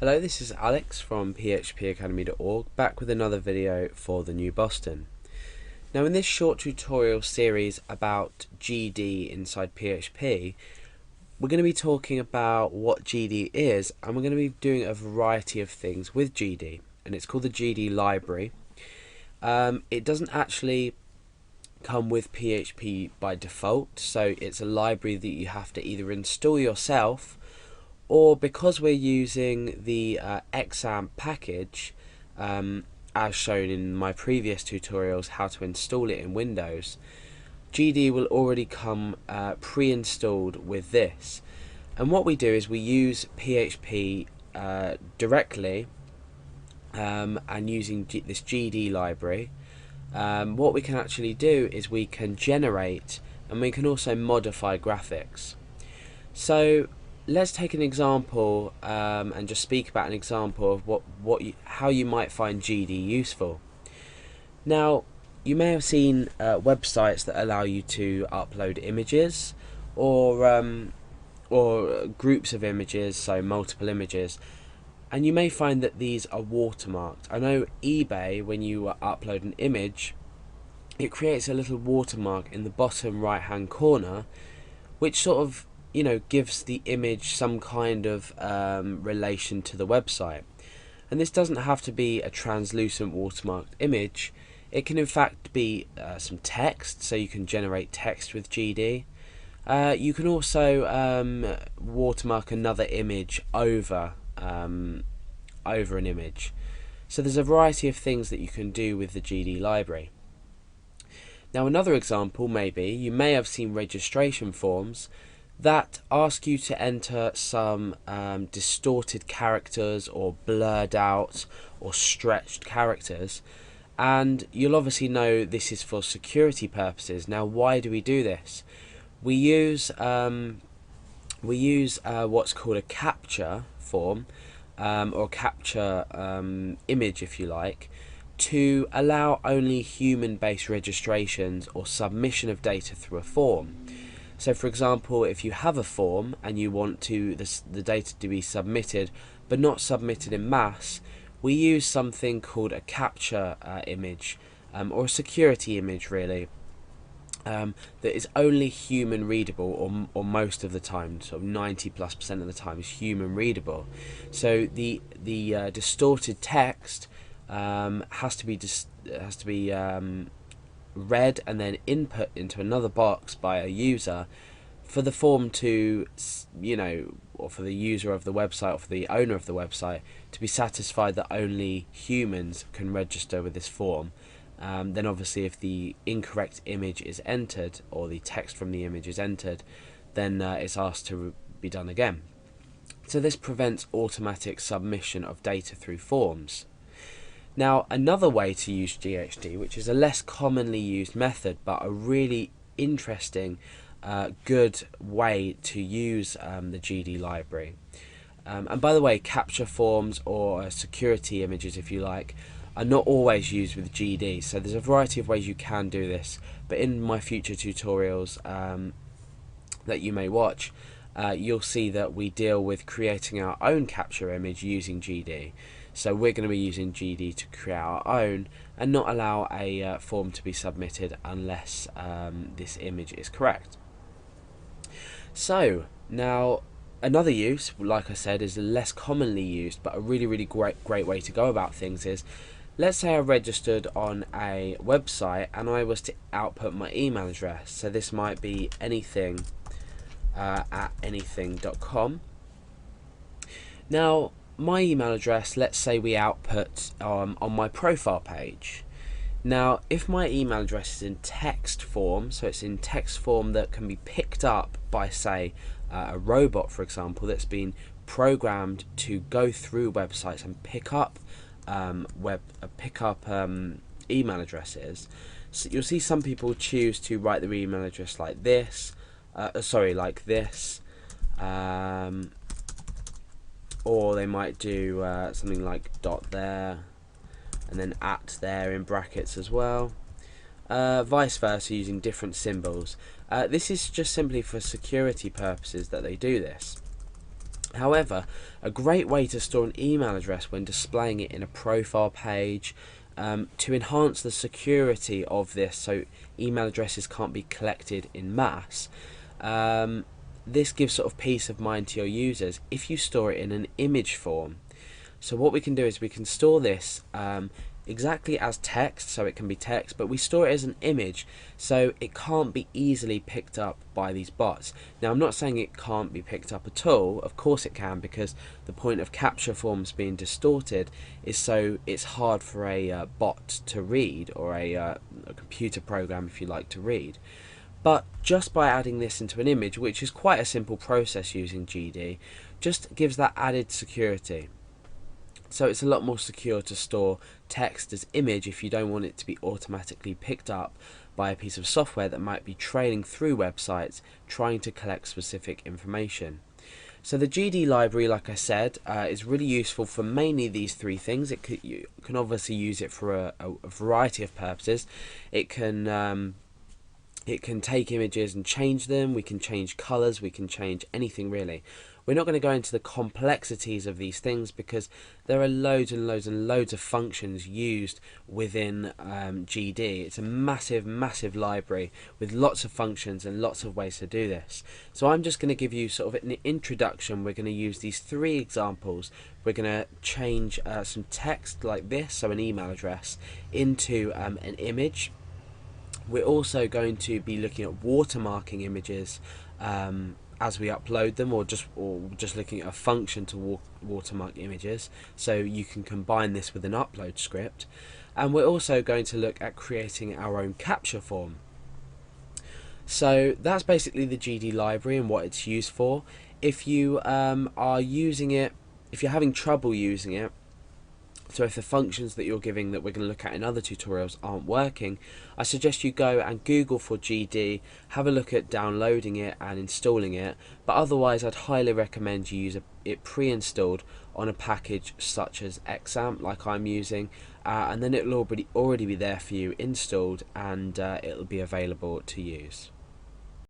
Hello, this is Alex from phpacademy.org, back with another video for the New Boston. Now in this short tutorial series about GD inside PHP, we're going to be talking about what GD is, and we're going to be doing a variety of things with GD, and it's called the GD library. It doesn't actually come with PHP by default, so it's a library that you have to either install yourself, or because we're using the XAMPP package, as shown in my previous tutorials how to install it in Windows, GD will already come pre-installed with this. And what we do is we use PHP directly, and using this GD library, what we can actually do is we can generate and we can also modify graphics. So let's take an example and just speak about an example of how you might find GD useful. Now, you may have seen websites that allow you to upload images or groups of images, so multiple images, and you may find that these are watermarked. I know eBay, when you upload an image, it creates a little watermark in the bottom right hand corner, which sort of gives the image some kind of relation to the website. And this doesn't have to be a translucent watermarked image. It can in fact be some text, so you can generate text with GD. You can also watermark another image over an image. So there's a variety of things that you can do with the GD library. Now another example you may have seen registration forms that ask you to enter some distorted characters or blurred out or stretched characters, and you'll obviously know this is for security purposes. Now why do we do this? We use what's called a captcha form, or captcha image if you like, to allow only human-based registrations or submission of data through a form. So for example, if you have a form and you want the data to be submitted but not submitted in mass, we use something called a captcha image, or a security image really, that is only human readable, or most of the time, sort of 90+% of the time is human readable. So the distorted text has to be read and then input into another box by a user for the form to, or for the user of the website or for the owner of the website to be satisfied that only humans can register with this form. Then obviously if the incorrect image is entered or the text from the image is entered, then it's asked to be done again. So this prevents automatic submission of data through forms. Now another way to use GHD, which is a less commonly used method but a really interesting good way to use the GD library, and by the way, captcha forms or security images if you like are not always used with GD, so there's a variety of ways you can do this, but in my future tutorials that you may watch, you'll see that we deal with creating our own captcha image using GD. So we're going to be using GD to create our own and not allow a form to be submitted unless this image is correct. So now another use, like I said, is less commonly used but a really great way to go about things is, let's say I registered on a website and I was to output my email address. So this might be anything at anything.com. Now my email address, let's say we output on my profile page. Now if my email address is in text form, so it's in text form that can be picked up by, say, a robot for example, that's been programmed to go through websites and pick up email addresses, so you'll see some people choose to write their email address like this, or they might do something like dot there and then at there in brackets as well, vice versa, using different symbols. This is just simply for security purposes that they do this. However, a great way to store an email address when displaying it in a profile page, to enhance the security of this so email addresses can't be collected in mass, this gives sort of peace of mind to your users if you store it in an image form. So what we can do is we can store this exactly as text, so it can be text, but we store it as an image so it can't be easily picked up by these bots. Now, I'm not saying it can't be picked up at all. Of course it can, because the point of capture forms being distorted is so it's hard for a bot to read, or a computer program, if you like, to read. But just by adding this into an image, which is quite a simple process using GD, just gives that added security. So it's a lot more secure to store text as image if you don't want it to be automatically picked up by a piece of software that might be trailing through websites trying to collect specific information. So the GD library, like I said, is really useful for mainly these three things. You can obviously use it for a variety of purposes. It can take images and change them. We can change colors. We can change anything really. We're not going to go into the complexities of these things because there are loads and loads and loads of functions used within GD. It's a massive, massive library with lots of functions and lots of ways to do this. So I'm just going to give you sort of an introduction. We're going to use these three examples. We're going to change some text like this, so an email address, into an image. We're also going to be looking at watermarking images as we upload them, or just looking at a function to watermark images, so you can combine this with an upload script. And we're also going to look at creating our own capture form. So that's basically the GD library and what it's used for. If you are using it, if you're having trouble using it, so if the functions that you're giving that we're going to look at in other tutorials aren't working, I suggest you go and Google for GD, have a look at downloading it and installing it, but otherwise I'd highly recommend you use it pre-installed on a package such as XAMPP, like I'm using, and then it'll already be there for you installed, and it'll be available to use.